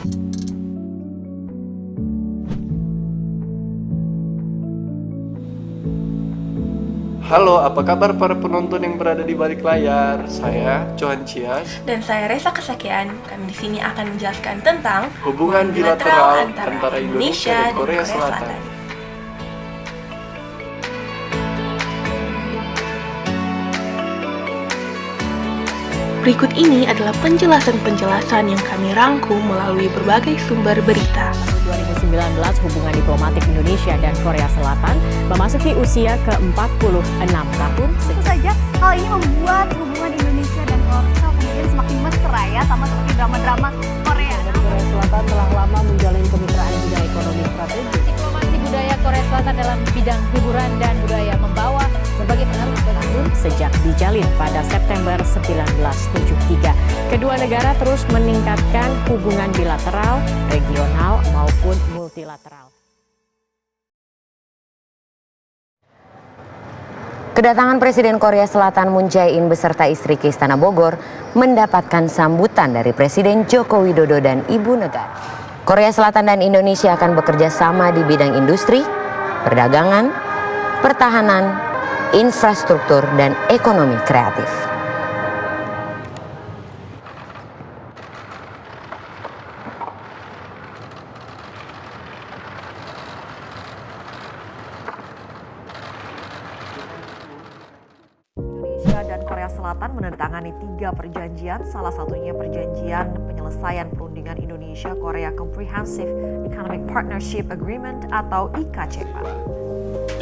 Halo, apa kabar para penonton yang berada di balik layar? Saya Johan Cias dan saya Reza Kesakian. Kami di sini akan menjelaskan tentang hubungan bilateral antara Indonesia dan Korea Selatan. Berikut ini adalah penjelasan-penjelasan yang kami rangkum melalui berbagai sumber berita. 2019 hubungan diplomatik Indonesia dan Korea Selatan memasuki usia ke-46 tahun. Tentu saja hal ini membuat hubungan Indonesia dan Korea kemudian semakin mesra ya, sama seperti drama-drama Korea. Korea Selatan telah lama menjalin kemitraan bidang ekonomi strategis. Diplomasi budaya Korea Selatan dalam bidang hiburan dan budaya membawa berbagai pengaruh sejak dijalin pada September 1973. Kedua negara terus meningkatkan hubungan bilateral, regional maupun multilateral. Kedatangan Presiden Korea Selatan Moon Jae-in beserta istri ke Istana Bogor mendapatkan sambutan dari Presiden Joko Widodo dan Ibu Negara. Korea Selatan dan Indonesia akan bekerja sama di bidang industri, perdagangan, pertahanan, infrastruktur, dan ekonomi kreatif. Indonesia dan Korea Selatan menandatangani 3 perjanjian, salah satunya perjanjian penyelesaian perundingan Indonesia-Korea Comprehensive Economic Partnership Agreement atau IKCPA.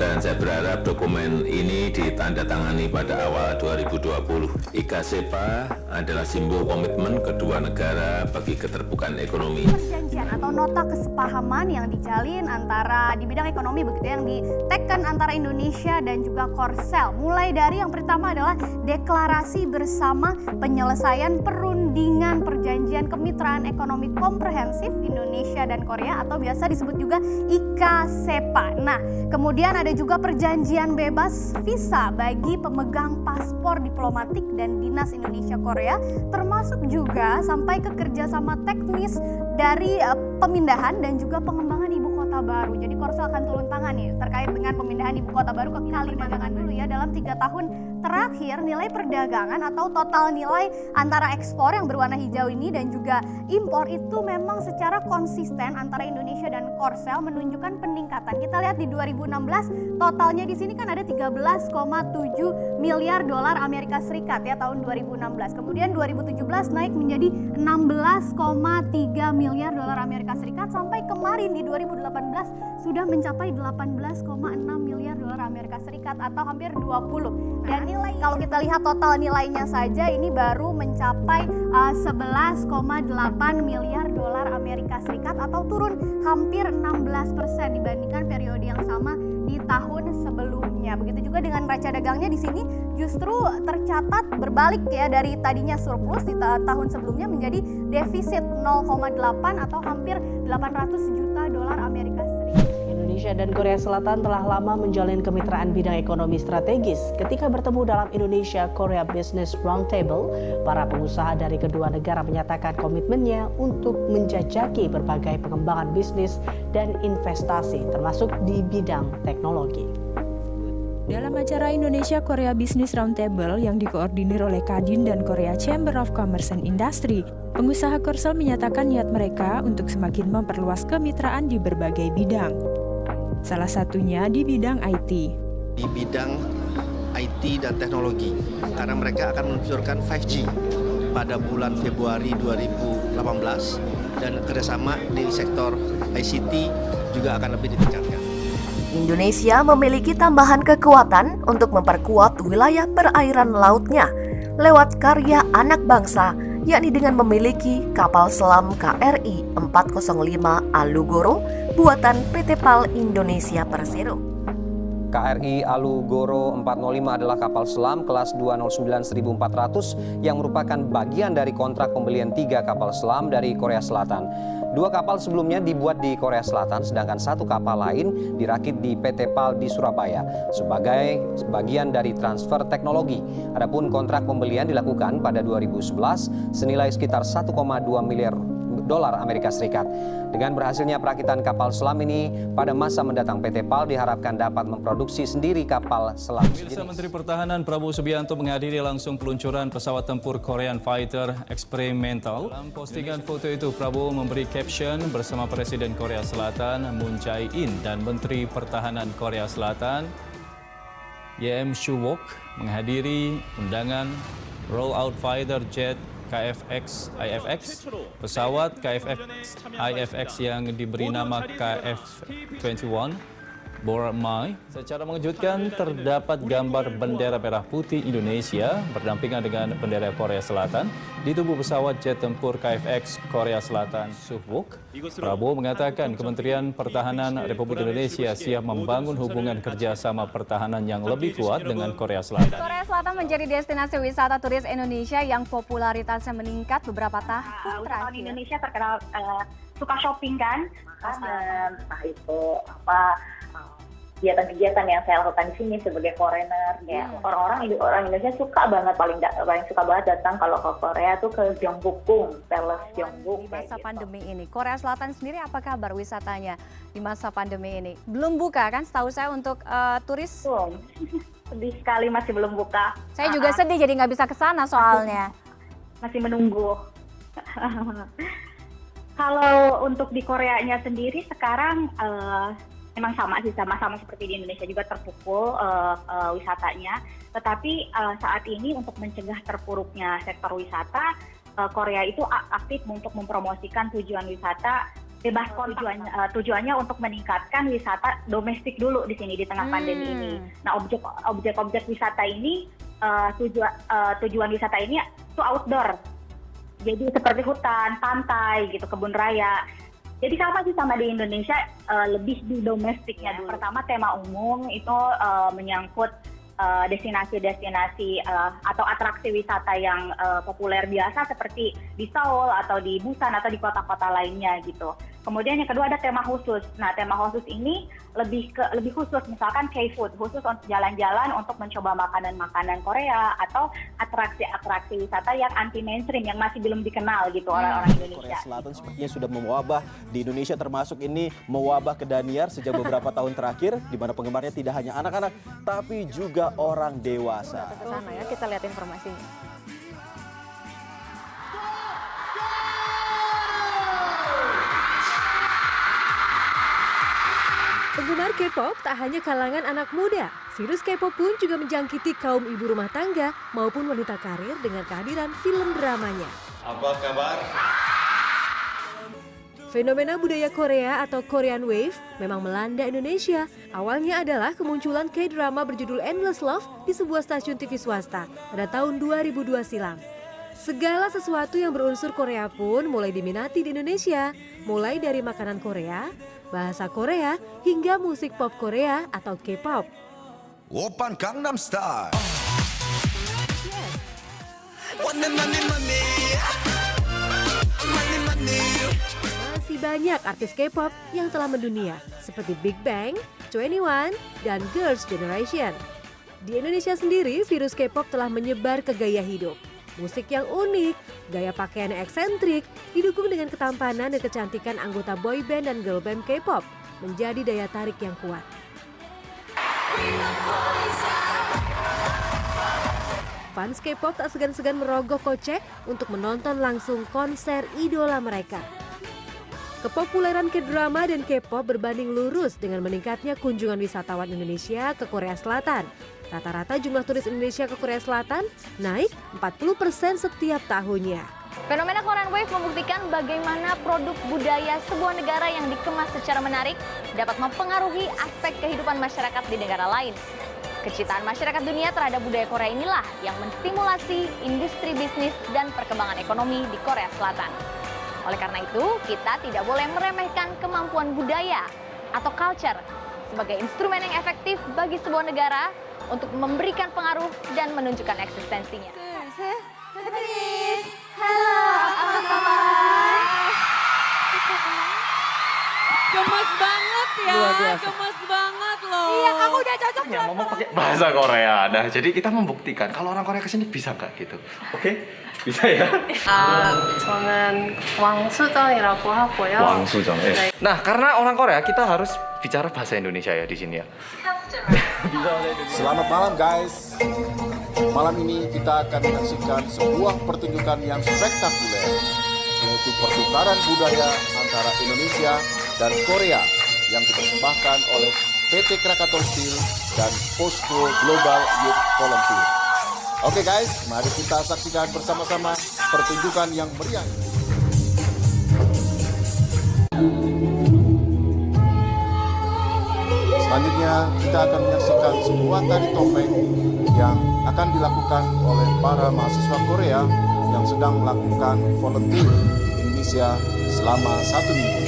Dan saya berharap dokumen ini ditandatangani pada awal 2020. IKCPA adalah simbol komitmen kedua negara bagi keterbukaan ekonomi. Perjanjian atau nota kesepahaman yang dijalin antara di bidang ekonomi begitu yang diteken antara Indonesia dan juga Korsel. Mulai dari yang pertama adalah deklarasi bersama penyelesaian perundingan perjanjian kemitraan ekonomi komprehensif Indonesia dan Korea atau biasa disebut juga IKCPA. Nah, kemudian ada juga perjanjian bebas visa bagi pemegang paspor diplomatik dan dinas Indonesia Korea, termasuk juga sampai ke kerjasama teknis dari pemindahan dan juga pengembangan ibu kota baru. Jadi Korsel akan turun tangan nih terkait dengan pemindahan ibu kota baru ke Kalimantan dulu ya. Dalam 3 tahun terakhir nilai perdagangan atau total nilai antara ekspor yang berwarna hijau ini dan juga impor itu memang secara konsisten antara Indonesia dan Korsel menunjukkan peningkatan. Kita lihat di 2016 totalnya di sini kan ada 13,7 miliar dolar Amerika Serikat ya tahun 2016. Kemudian 2017 naik menjadi 16,3 miliar dolar Amerika Serikat sampai kemarin di 2018 sudah mencapai 18,6 miliar dolar Amerika Serikat atau hampir 20. Dan nilai kalau kita lihat total nilainya saja ini baru mencapai 11,8 miliar dolar Amerika Serikat atau turun hampir 16% dibandingkan periode yang sama di tahun sebelumnya. Begitu juga dengan neraca dagangnya di sini justru tercatat berbalik ya, dari tadinya surplus di tahun sebelumnya menjadi defisit 0,8 atau hampir 800 juta dolar Amerika Serikat. Indonesia dan Korea Selatan telah lama menjalin kemitraan bidang ekonomi strategis. Ketika bertemu dalam Indonesia-Korea Business Roundtable, para pengusaha dari kedua negara menyatakan komitmennya untuk menjajaki berbagai pengembangan bisnis dan investasi, termasuk di bidang teknologi. Dalam acara Indonesia-Korea Business Roundtable yang dikoordinir oleh Kadin dan Korea Chamber of Commerce and Industry, pengusaha Korsel menyatakan niat mereka untuk semakin memperluas kemitraan di berbagai bidang. Salah satunya di bidang IT. Di bidang IT dan teknologi, karena mereka akan meluncurkan 5G pada bulan Februari 2018 dan kerjasama di sektor ICT juga akan lebih ditingkatkan. Indonesia memiliki tambahan kekuatan untuk memperkuat wilayah perairan lautnya lewat karya anak bangsa, yakni dengan memiliki kapal selam KRI 405 Alugoro buatan PT PAL Indonesia Persero. KRI Alugoro 405 adalah kapal selam kelas 209 1400 yang merupakan bagian dari kontrak pembelian 3 kapal selam dari Korea Selatan. 2 kapal sebelumnya dibuat di Korea Selatan, sedangkan 1 kapal lain dirakit di PT PAL di Surabaya sebagai bagian dari transfer teknologi. Adapun kontrak pembelian dilakukan pada 2011 senilai sekitar 1,2 dolar Amerika Serikat. Dengan berhasilnya perakitan kapal selam ini, pada masa mendatang PT PAL diharapkan dapat memproduksi sendiri kapal selam sejenis. Menteri Pertahanan Prabowo Subianto menghadiri langsung peluncuran pesawat tempur Korean Fighter Experimental. Dalam postingan foto itu, Prabowo memberi caption bersama Presiden Korea Selatan Moon Jae-in dan Menteri Pertahanan Korea Selatan Yeom Soo-wook menghadiri undangan Rollout Fighter Jet KFX IFX. Pesawat KFX IFX yang diberi nama KF-21 Bormai. Secara mengejutkan terdapat gambar bendera merah putih Indonesia berdampingan dengan bendera Korea Selatan di tubuh pesawat jet tempur KFX Korea Selatan Soo-wook. Prabowo mengatakan Kementerian Pertahanan Republik Indonesia siap membangun hubungan kerjasama pertahanan yang lebih kuat dengan Korea Selatan. Korea Selatan menjadi destinasi wisata turis Indonesia yang popularitasnya meningkat beberapa tahun terakhir. Indonesia terkenal suka shopping kan, entah itu kegiatan-kegiatan yang saya lakukan di sini sebagai foreigner, ya orang Indonesia suka banget paling suka banget datang kalau ke Korea tuh ke Gyeongbokgung, Palace Gyeongbokgung. Di masa pandemi ini, Korea Selatan sendiri apa kabar wisatanya di masa pandemi ini? Belum buka kan? Setahu saya untuk turis. Sedih sekali masih belum buka. Saya juga sedih jadi nggak bisa ke sana soalnya. Masih menunggu. Kalau untuk di Koreanya sendiri sekarang memang sama seperti di Indonesia juga terpukul wisatanya. Tetapi saat ini untuk mencegah terpuruknya sektor wisata, Korea itu aktif untuk mempromosikan tujuan wisata bebas kontak. Tujuannya untuk meningkatkan wisata domestik dulu di sini di tengah pandemi ini. Nah, objek-objek wisata ini tujuan wisata ini itu outdoor. Jadi seperti hutan, pantai, gitu, kebun raya. Jadi sama sih sama di Indonesia, lebih di domestiknya dulu. Pertama tema umum itu menyangkut destinasi-destinasi atau atraksi wisata yang populer biasa seperti di Seoul atau di Busan atau di kota-kota lainnya gitu. Kemudian yang kedua ada tema khusus. Nah, tema khusus ini lebih khusus, misalkan K-food, khusus untuk jalan-jalan untuk mencoba makanan-makanan Korea atau atraksi-atraksi wisata yang anti mainstream yang masih belum dikenal gitu oleh orang Indonesia. Korea Selatan sepertinya sudah mewabah di Indonesia, termasuk ini mewabah ke Daniar sejak beberapa tahun terakhir, di mana penggemarnya tidak hanya anak-anak tapi juga orang dewasa. Ke sana ya, kita lihat informasinya. Penggemar K-pop tak hanya kalangan anak muda, virus K-pop pun juga menjangkiti kaum ibu rumah tangga maupun wanita karir dengan kehadiran film dramanya. Apa kabar? Fenomena budaya Korea atau Korean Wave memang melanda Indonesia. Awalnya adalah kemunculan K-drama berjudul Endless Love di sebuah stasiun TV swasta pada tahun 2002 silam. Segala sesuatu yang berunsur Korea pun mulai diminati di Indonesia, mulai dari makanan Korea, bahasa Korea, hingga musik pop Korea atau K-pop. Oppan Gangnam Style. Masih banyak artis K-pop yang telah mendunia, seperti Big Bang, 21, dan Girls' Generation. Di Indonesia sendiri, virus K-pop telah menyebar ke gaya hidup. Musik yang unik, gaya pakaian yang eksentrik, didukung dengan ketampanan dan kecantikan anggota boyband dan girlband K-pop, menjadi daya tarik yang kuat. Fans K-pop tak segan-segan merogoh kocek untuk menonton langsung konser idola mereka. Kepopuleran K-drama dan K-pop berbanding lurus dengan meningkatnya kunjungan wisatawan Indonesia ke Korea Selatan. Rata-rata jumlah turis Indonesia ke Korea Selatan naik 40% setiap tahunnya. Fenomena Korean Wave membuktikan bagaimana produk budaya sebuah negara yang dikemas secara menarik dapat mempengaruhi aspek kehidupan masyarakat di negara lain. Kecintaan masyarakat dunia terhadap budaya Korea inilah yang menstimulasi industri bisnis dan perkembangan ekonomi di Korea Selatan. Oleh karena itu, kita tidak boleh meremehkan kemampuan budaya atau culture sebagai instrumen yang efektif bagi sebuah negara untuk memberikan pengaruh dan menunjukkan eksistensinya. Halo, apa kabar? Gemes banget ya, gemes banget loh. Iya, aku udah cocok. Ya, ngomong pakai bahasa Korea. Nah, jadi kita membuktikan kalau orang Korea kesini bisa nggak gitu. Oke? Bisa ya? 저는 왕수정이라고 하고요. Wangsujeong. Nah, karena orang Korea kita harus bicara bahasa Indonesia ya di sini ya. Selamat malam guys. Malam ini kita akan menyaksikan sebuah pertunjukan yang spektakuler, yaitu pertukaran budaya antara Indonesia dan Korea yang dipersembahkan oleh PT Krakatau Steel dan Posko Global Youth Volunteer. Oke guys, mari kita saksikan bersama-sama pertunjukan yang meriah. Selanjutnya kita akan menyaksikan sebuah tari topeng yang akan dilakukan oleh para mahasiswa Korea yang sedang melakukan volunteer di Indonesia selama 1 minggu.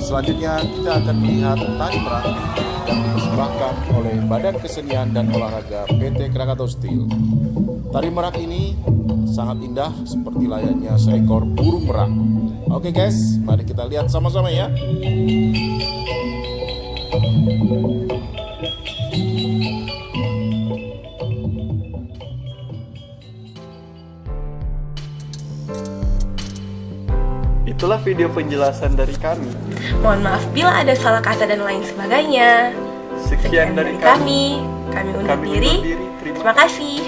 Selanjutnya kita akan melihat tari perang yang dipersembahkan oleh Badan Kesenian dan Olahraga PT Krakatau Steel. Tari merak ini sangat indah seperti layaknya seekor burung merak. Oke guys, mari kita lihat sama-sama ya. Itulah video penjelasan dari kami. Mohon maaf bila ada salah kata dan lain sebagainya. Sekian dari kami. Kami undur diri. Terima kasih.